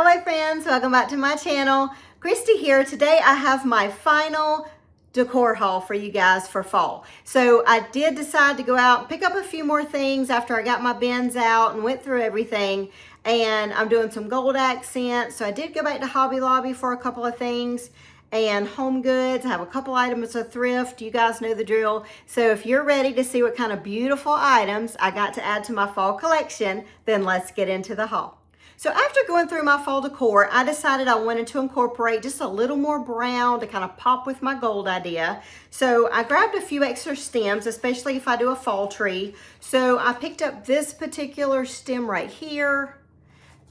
Hello friends, welcome back to my channel. Christy here. Today I have my final decor haul for you guys for fall. So I did decide to go out and pick up a few more things after I got my bins out and went through everything. And I'm doing some gold accents. So I did go back to Hobby Lobby for a couple of things and Homegoods. I have a couple items of Thrift. You guys know the drill. So if you're ready to see what kind of beautiful items I got to add to my fall collection, then let's get into the haul. So after going through my fall decor, I decided I wanted to incorporate just a little more brown to kind of pop with my gold idea. So I grabbed a few extra stems, especially if I do a fall tree. So I picked up this particular stem right here.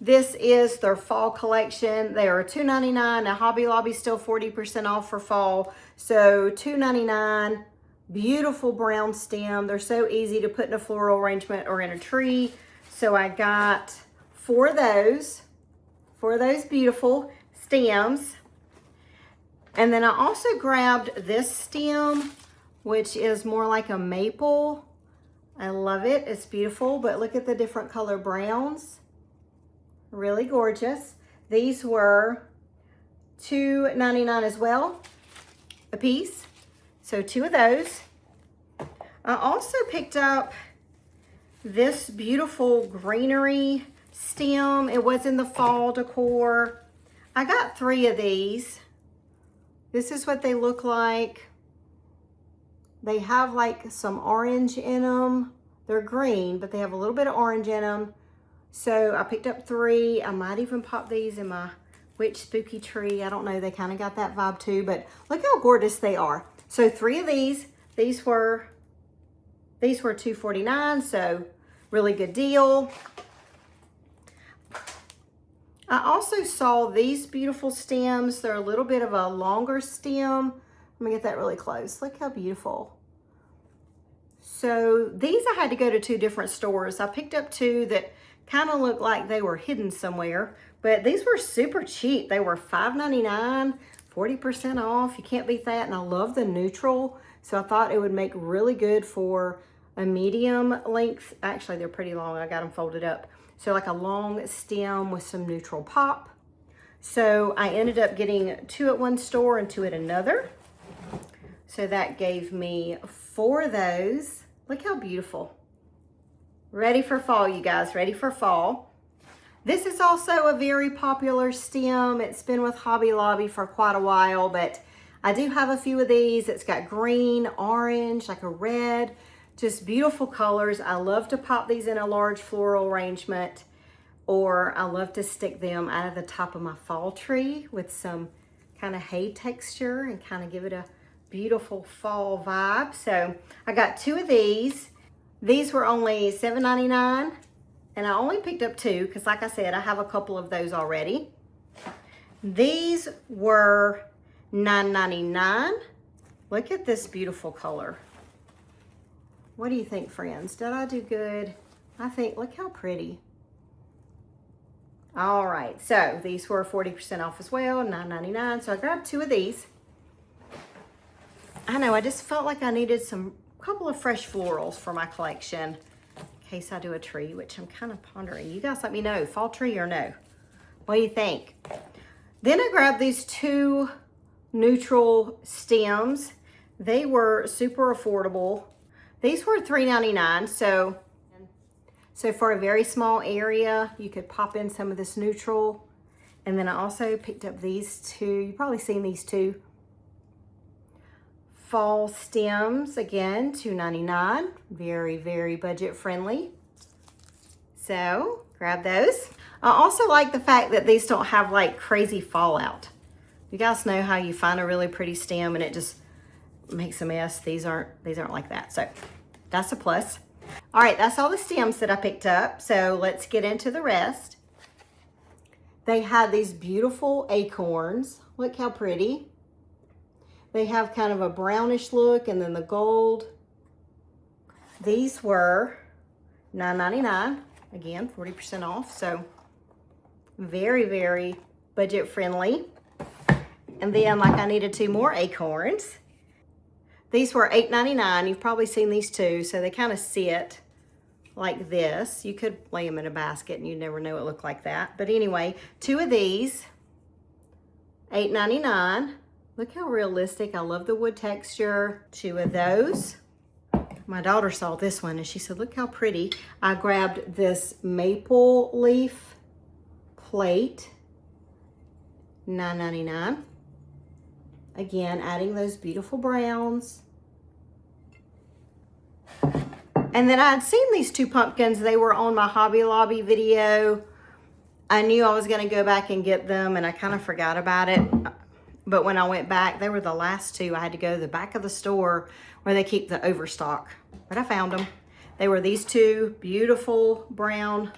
This is their fall collection. They are $2.99. Now Hobby Lobby's still 40% off for fall. So $2.99, beautiful brown stem. They're so easy to put in a floral arrangement or in a tree. So I got four of those beautiful stems. And then I also grabbed this stem, which is more like a maple. I love it, it's beautiful, but look at the different color browns. Really gorgeous. These were $2.99 as well, a piece. So two of those. I also picked up this beautiful greenery stem. It was in the fall decor. I got three of these. This is what they look like. They have like some orange in them. They're green, but they have a little bit of orange in them. So I picked up three. I might even pop these in my witch spooky tree. I don't know, they kind of got that vibe too, but look how gorgeous they are. So three of these. These were $2.49, so really good deal. I also saw these beautiful stems. They're a little bit of a longer stem. Let me get that really close. Look how beautiful. So these I had to go to two different stores. I picked up two that kind of looked like they were hidden somewhere, but these were super cheap. They were $5.99, 40% off. You can't beat that. And I love the neutral. So I thought it would make really good for a medium length. Actually, they're pretty long. I got them folded up. So like a long stem with some neutral pop. So I ended up getting two at one store and two at another. So that gave me four of those. Look how beautiful. Ready for fall, you guys, ready for fall. This is also a very popular stem. It's been with Hobby Lobby for quite a while, but I do have a few of these. It's got green, orange, like a red, just beautiful colors. I love to pop these in a large floral arrangement, or I love to stick them out of the top of my fall tree with some kind of hay texture and kind of give it a beautiful fall vibe. So I got two of these. These were only $7.99, and I only picked up two because, like I said, I have a couple of those already. These were $9.99. Look at this beautiful color. What do you think, friends? Did I do good? I think, look how pretty. All right, so these were 40% off as well, $9.99. So I grabbed two of these. I know, I just felt like I needed couple of fresh florals for my collection in case I do a tree, which I'm kind of pondering. You guys let me know, fall tree or no. What do you think? Then I grabbed these two neutral stems. They were super affordable. These were $3.99, so for a very small area, you could pop in some of this neutral. And then I also picked up these two. You've probably seen these two. Fall stems, again, $2.99. Very, very budget friendly. So grab those. I also like the fact that these don't have like crazy fallout. You guys know how you find a really pretty stem and it just makes a mess. These aren't like that. So that's a plus. All right, that's all the stems that I picked up. So let's get into the rest. They had these beautiful acorns. Look how pretty. They have kind of a brownish look and then the gold. These were $9.99. Again, 40% off. So very, very budget friendly. And then like I needed two more acorns. These were $8.99. You've probably seen these too. So they kind of sit like this. You could lay them in a basket and you never know it looked like that. But anyway, 2 of these, $8.99. Look how realistic. I love the wood texture. 2 of those. My daughter saw this one and she said, look how pretty. I grabbed this maple leaf plate, $9.99. Again, adding those beautiful browns. And then I had seen these 2 pumpkins. They were on my Hobby Lobby video. I knew I was going to go back and get them and I kind of forgot about it. But when I went back, they were the last 2. I had to go to the back of the store where they keep the overstock. But I found them. They were these 2 beautiful brown,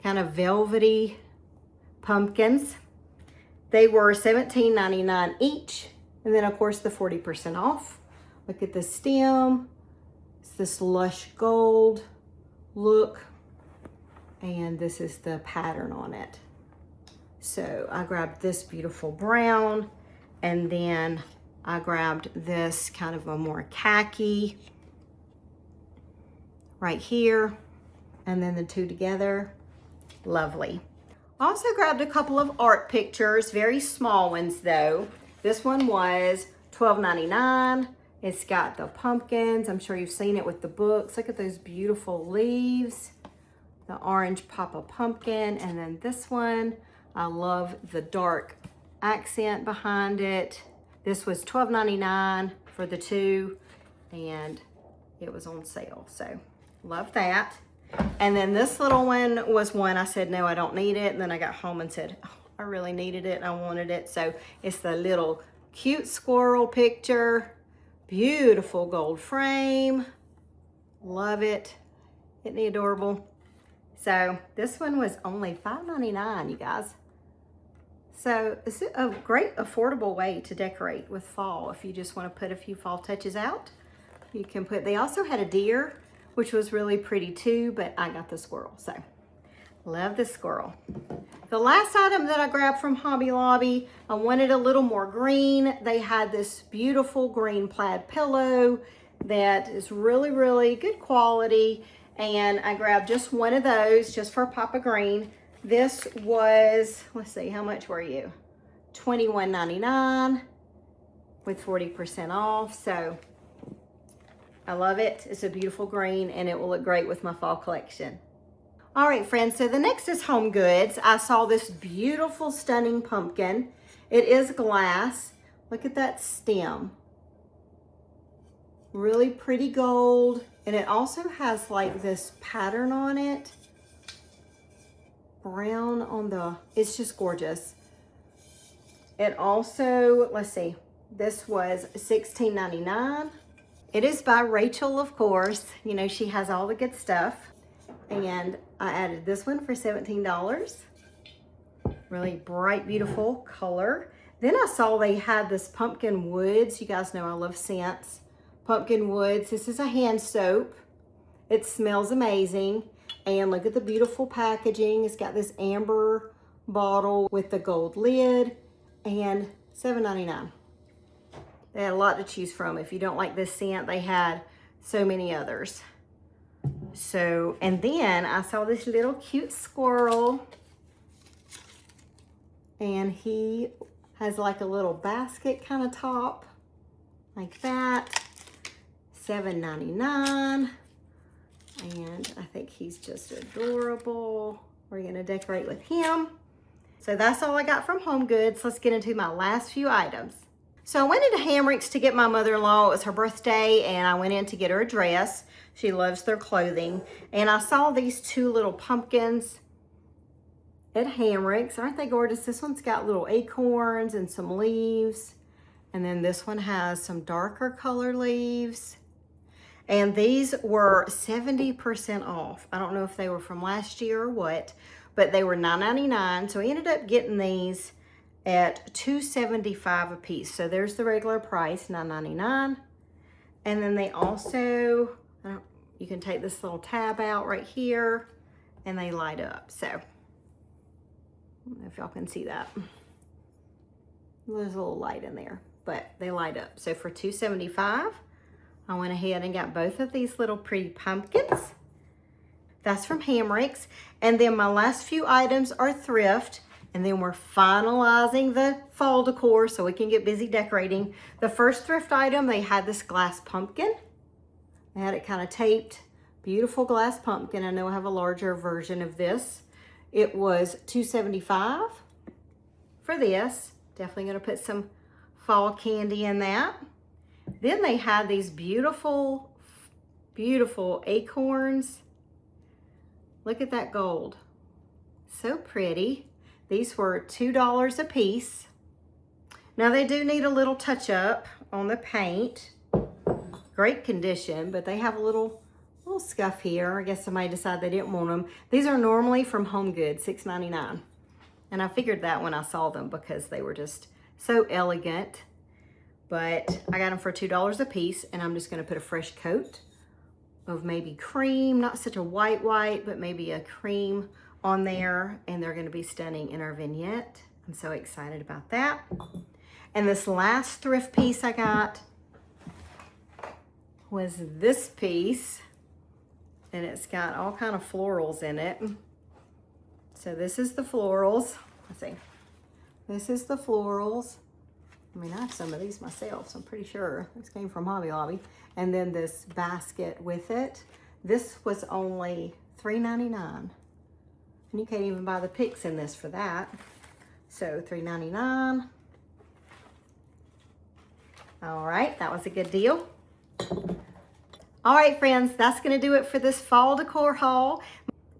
kind of velvety pumpkins. They were $17.99 each. And then of course the 40% off. Look at the stem. It's this lush gold look. And this is the pattern on it. So I grabbed this beautiful brown. And then I grabbed this kind of a more khaki right here. And then the 2 together, lovely. I also grabbed a couple of art pictures, very small ones though. This one was $12.99. It's got the pumpkins. I'm sure you've seen it with the books. Look at those beautiful leaves. The orange Papa pumpkin. And then this one, I love the dark accent behind it. This was $12.99 for the 2 and it was on sale. So love that. And then this little one was one I said, no, I don't need it. And then I got home and said, oh, I really needed it. I wanted it. So it's the little cute squirrel picture. Beautiful gold frame. Love it. Isn't he adorable? So this one was only $5.99, you guys. So it's a great affordable way to decorate with fall. If you just want to put a few fall touches out, you can put, they also had a deer, which was really pretty too, but I got the squirrel, so love the squirrel. The last item that I grabbed from Hobby Lobby, I wanted a little more green. They had this beautiful green plaid pillow that is really, really good quality. And I grabbed just one of those just for Papa Green. This was, let's see, how much were you? $21.99 with 40% off. So I love it. It's a beautiful green and it will look great with my fall collection. All right, friends, so the next is Homegoods. I saw this beautiful, stunning pumpkin. It is glass. Look at that stem. Really pretty gold. And it also has like this pattern on it. Brown on the, it's just gorgeous. It also, let's see, this was $16.99. It is by Rachel, of course. You know, she has all the good stuff. And I added this one for $17. Really bright, beautiful color. Then I saw they had this pumpkin woods. You guys know I love scents. Pumpkin woods. This is a hand soap. It smells amazing. And look at the beautiful packaging. It's got this amber bottle with the gold lid and $7.99. They had a lot to choose from. If you don't like this scent, they had so many others. So, and then I saw this little cute squirrel and he has like a little basket kind of top like that. $7.99. And I think he's just adorable. We're gonna decorate with him. So that's all I got from Homegoods. Let's get into my last few items. So I went into Hamrick's to get my mother-in-law. It was her birthday and I went in to get her a dress. She loves their clothing. And I saw these 2 little pumpkins at Hamrick's. Aren't they gorgeous? This one's got little acorns and some leaves. And then this one has some darker color leaves. And these were 70% off. I don't know if they were from last year or what, but they were $9.99. So I ended up getting these at $2.75 a piece. So there's the regular price, $9.99. And then they also, you can take this little tab out right here and they light up. So I don't know if y'all can see that. There's a little light in there, but they light up. So for $2.75, I went ahead and got both of these little pretty pumpkins. That's from Hammerick's. And then my last few items are Thrift. And then we're finalizing the fall decor so we can get busy decorating. The first Thrift item, they had this glass pumpkin. They had it kind of taped. Beautiful glass pumpkin. I know I have a larger version of this. It was $2.75 for this. Definitely going to put some fall candy in that. Then they had these beautiful, beautiful acorns. Look at that gold. So pretty. These were $2 a piece. Now they do need a little touch up on the paint. Great condition, but they have a little scuff here. I guess somebody decided they didn't want them. These are normally from Homegoods, $6.99. And I figured that when I saw them because they were just so elegant. But I got them for $2 a piece, and I'm just gonna put a fresh coat of maybe cream, not such a white, but maybe a cream on there, and they're gonna be stunning in our vignette. I'm so excited about that. And this last Thrift piece I got was this piece, and it's got all kind of florals in it. So this is the florals. Let's see. This is the florals. I mean, I have some of these myself, so I'm pretty sure this came from Hobby Lobby. And then this basket with it. This was only $3.99. And you can't even buy the picks in this for that. So $3.99. All right, that was a good deal. All right, friends, that's gonna do it for this fall decor haul.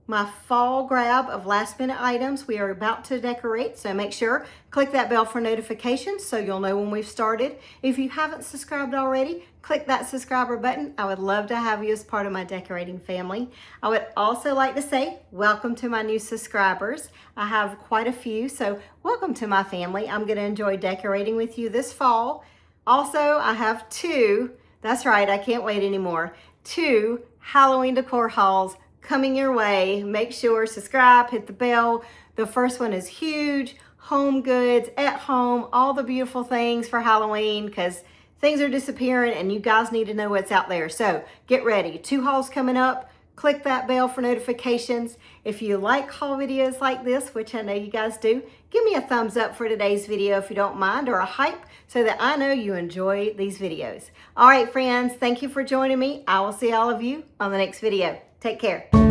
My fall grab of last minute items. We are about to decorate, so make sure, click that bell for notifications so you'll know when we've started. If you haven't subscribed already, click that subscriber button. I would love to have you as part of my decorating family. I would also like to say welcome to my new subscribers. I have quite a few, so welcome to my family. I'm gonna enjoy decorating with you this fall. Also, I have two, that's right, I can't wait anymore, 2 Halloween decor hauls coming your way. Make sure, subscribe, hit the bell. The first one is huge, Homegoods, at home, all the beautiful things for Halloween because things are disappearing and you guys need to know what's out there. So get ready, 2 hauls coming up. Click that bell for notifications. If you like haul videos like this, which I know you guys do, give me a thumbs up for today's video if you don't mind, or a hype so that I know you enjoy these videos. All right, friends, thank you for joining me. I will see all of you on the next video. Take care.